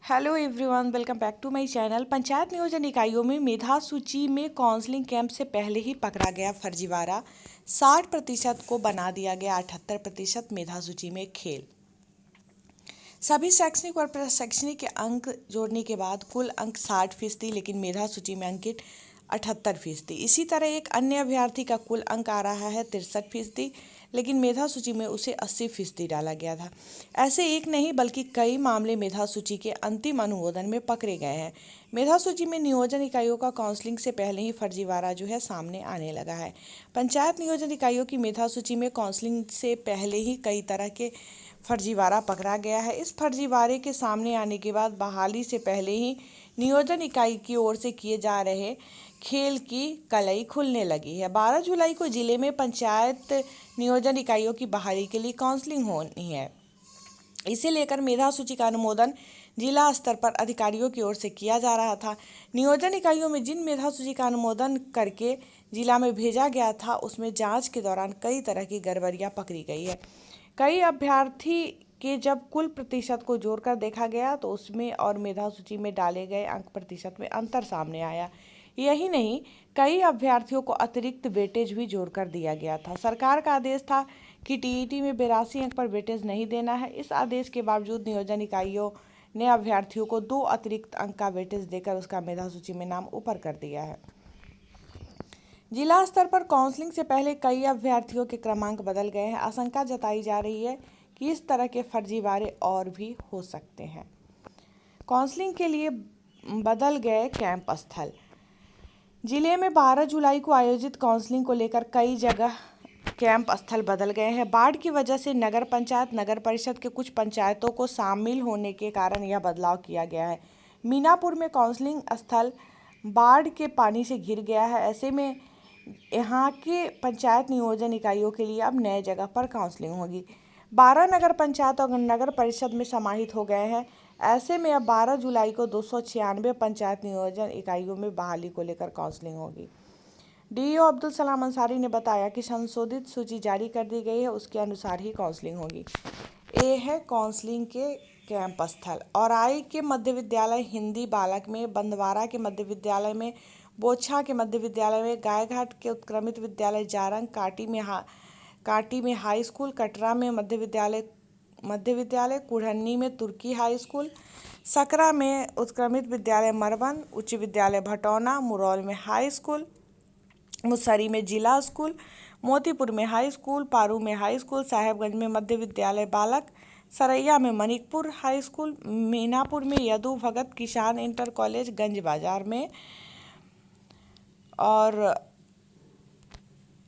Hello everyone, welcome back to my channel. Panchayat नियोजन इकाइयों में मेधा सूची में काउंसलिंग कैंप से पहले ही पकड़ा गया फर्जीवाड़ा। 60% को बना दिया गया 78% मेधा सूची में खेल। सभी शैक्षणिक और प्रशैक्षणिक के अंक जोड़ने के बाद कुल अंक 60%, लेकिन मेधा सूची में अंकित 78%। इसी तरह एक अन्य अभ्यर्थी का कुल अंक आ रहा है 63%, लेकिन मेधा सूची में उसे 80% डाला गया था। ऐसे एक नहीं बल्कि कई मामले मेधा सूची के अंतिम अनुमोदन में पकड़े गए हैं। मेधा सूची में नियोजन इकाइयों का काउंसलिंग से पहले ही फर्जीवाड़ा जो है सामने आने लगा है। पंचायत नियोजन इकाइयों की मेधा सूची में काउंसलिंग से पहले ही कई तरह के फर्जीवाड़ा पकड़ा गया है। इस फर्जीवाड़े के सामने आने के बाद बहाली से पहले ही नियोजन इकाई की ओर से किए जा रहे खेल की कलई खुलने लगी है। 12 जुलाई को जिले में पंचायत नियोजन इकाइयों की बहाली के लिए काउंसलिंग होनी है। इसे लेकर मेधा सूची का अनुमोदन जिला स्तर पर अधिकारियों की ओर से किया जा रहा था। नियोजन इकाइयों में जिन मेधा सूची का अनुमोदन करके जिला में भेजा गया था, उसमें जांच के दौरान कई तरह की गड़बड़ियां पकड़ी गई है। कई अभ्यर्थी के जब कुल प्रतिशत को जोड़कर देखा गया तो उसमें और मेधा सूची में डाले गए अंक प्रतिशत में अंतर सामने आया। यही नहीं, कई अभ्यर्थियों को अतिरिक्त वेटेज भी जोड़कर दिया गया था। सरकार का आदेश था कि टीईटी में 82 अंक पर वेटेज नहीं देना है। इस आदेश के बावजूद नियोजन इकाइयों ने अभ्यर्थियों को 2 अतिरिक्त अंक का वेटेज देकर उसका मेधा सूची में नाम ऊपर कर दिया है। जिला स्तर पर काउंसलिंग से पहले कई अभ्यर्थियों के क्रमांक बदल गए हैं। आशंका जताई जा रही है कि इस तरह के फर्जीवाड़े और भी हो सकते हैं। काउंसलिंग के लिए बदल गए कैंप स्थल। जिले में 12 जुलाई को आयोजित काउंसलिंग को लेकर कई जगह कैंप स्थल बदल गए हैं। बाढ़ की वजह से नगर पंचायत, नगर परिषद के कुछ पंचायतों को शामिल होने के कारण यह बदलाव किया गया है। मीनापुर में काउंसलिंग स्थल बाढ़ के पानी से घिर गया है। ऐसे में यहाँ के पंचायत नियोजन इकाइयों के लिए अब नए जगह पर काउंसलिंग होगी। 12 नगर पंचायत और नगर परिषद में समाहित हो गए हैं। ऐसे में अब 12 जुलाई को 296 पंचायत नियोजन इकाइयों में बहाली को लेकर काउंसलिंग होगी। डीईओ अब्दुल सलाम अंसारी ने बताया कि संशोधित सूची जारी कर दी गई है, उसके अनुसार ही काउंसलिंग होगी। ए है काउंसलिंग के कैंप स्थल। औराई के मध्य विद्यालय हिंदी बालक में, बंदवारा के मध्य विद्यालय में, बोछा के मध्य विद्यालय में, गायघाट के उत्क्रमित विद्यालय जारंग, काटी में हाई स्कूल, कटरा में मध्य विद्यालय, कुढ़न्नी में तुर्की हाई स्कूल, सकरा में उत्क्रमित विद्यालय मरबन, उच्च विद्यालय भटौना, मुरौल में हाई स्कूल, मुसरी में जिला स्कूल, मोतीपुर में हाई स्कूल, पारू में हाई स्कूल, साहेबगंज में मध्य विद्यालय बालक, सरैया में मनिकपुर हाई स्कूल, मीनापुर में यदु भगत किसान इंटर कॉलेज, गंज बाजार में, और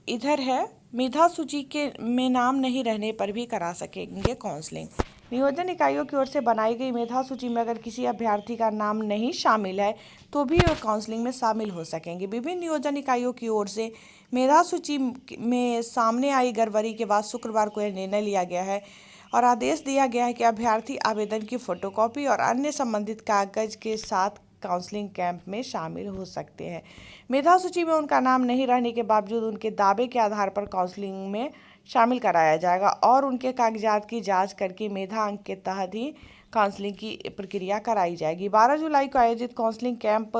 इधर है मेधा सूची के में नाम नहीं रहने पर भी करा सकेंगे काउंसलिंग। नियोजन इकाइयों की ओर से बनाई गई मेधा सूची में अगर किसी अभ्यर्थी का नाम नहीं शामिल है तो भी वो काउंसलिंग में शामिल हो सकेंगे। विभिन्न नियोजन इकाइयों की ओर से मेधा सूची में सामने आई गड़बड़ी के बाद शुक्रवार को यह निर्णय लिया गया है और आदेश दिया गया है कि अभ्यर्थी आवेदन की फोटोकॉपी और अन्य संबंधित कागज के साथ काउंसलिंग कैंप में शामिल हो सकते हैं। मेधा सूची में उनका नाम नहीं रहने के बावजूद उनके दावे के आधार पर काउंसलिंग में शामिल कराया जाएगा और उनके कागजात की जांच करके मेधा अंक के तहत ही काउंसलिंग की प्रक्रिया कराई जाएगी। 12 जुलाई को आयोजित काउंसलिंग कैंप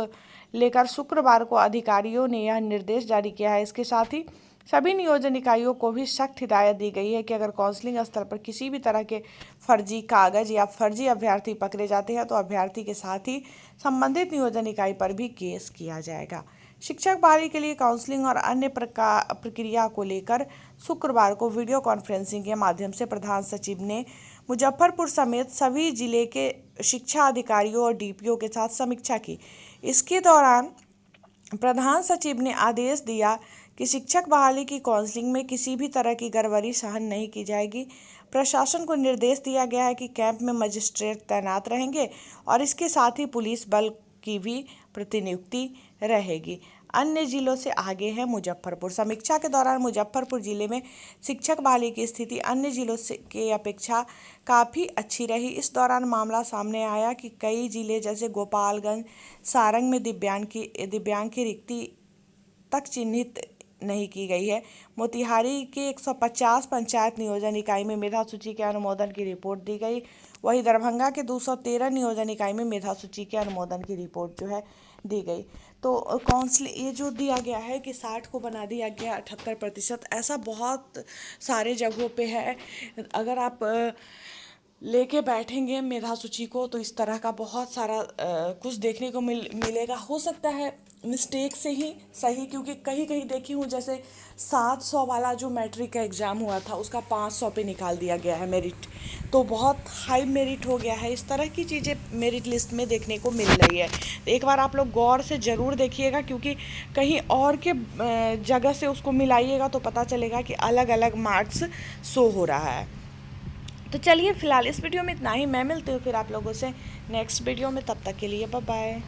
लेकर शुक्रवार को अधिकारियों ने यह निर्देश जारी किया है। इसके साथ ही सभी नियोजन इकाइयों को भी सख्त हिदायत दी गई है कि अगर काउंसलिंग स्थल पर किसी भी तरह के फर्जी कागज या फर्जी अभ्यर्थी पकड़े जाते हैं तो अभ्यर्थी के साथ ही संबंधित नियोजन इकाई पर भी केस किया जाएगा। शिक्षक बहाली के लिए काउंसलिंग और अन्य प्रक्रिया को लेकर शुक्रवार को वीडियो कॉन्फ्रेंसिंग के माध्यम से प्रधान सचिव ने मुजफ्फरपुर समेत सभी जिले के शिक्षा अधिकारियों और डीपीओ के साथ समीक्षा की। इसके दौरान प्रधान सचिव ने आदेश दिया कि शिक्षक बहाली की काउंसलिंग में किसी भी तरह की गड़बड़ी सहन नहीं की जाएगी। प्रशासन को निर्देश दिया गया है कि कैंप में मजिस्ट्रेट तैनात रहेंगे और इसके साथ ही पुलिस बल की भी प्रतिनियुक्ति रहेगी। अन्य जिलों से आगे है मुजफ्फरपुर। समीक्षा के दौरान मुजफ्फरपुर जिले में शिक्षक बहाली की स्थिति अन्य जिलों से के अपेक्षा काफ़ी अच्छी रही। इस दौरान मामला सामने आया कि कई जिले जैसे गोपालगंज, सारंग में दिव्यांग की रिक्ति तक चिन्हित नहीं की गई है। मोतिहारी के 150 पंचायत नियोजन इकाई में मेधा सूची के अनुमोदन की रिपोर्ट दी गई। वहीं दरभंगा के 213 नियोजन इकाई में मेधा सूची के अनुमोदन की रिपोर्ट जो है दी गई। तो काउंसलिंग ये जो दिया गया है कि 60 को बना दिया गया 78%, ऐसा बहुत सारे जगहों पे है। अगर आप लेके बैठेंगे मेधा सूची को तो इस तरह का बहुत सारा कुछ देखने को मिलेगा। हो सकता है मिस्टेक से ही सही, क्योंकि कहीं कहीं देखी हूँ जैसे 700 वाला जो मैट्रिक का एग्ज़ाम हुआ था उसका 500 पे निकाल दिया गया है मेरिट, तो बहुत हाई मेरिट हो गया है। इस तरह की चीज़ें मेरिट लिस्ट में देखने को मिल रही है। एक बार आप लोग गौर से ज़रूर देखिएगा, क्योंकि कहीं और के जगह से उसको मिलाइएगा तो पता चलेगा कि अलग अलग मार्क्स शो हो रहा है। तो चलिए फिलहाल इस वीडियो में इतना ही। मैं मिलती हूँ फिर आप लोगों से नेक्स्ट वीडियो में, तब तक के लिए बाय बाय।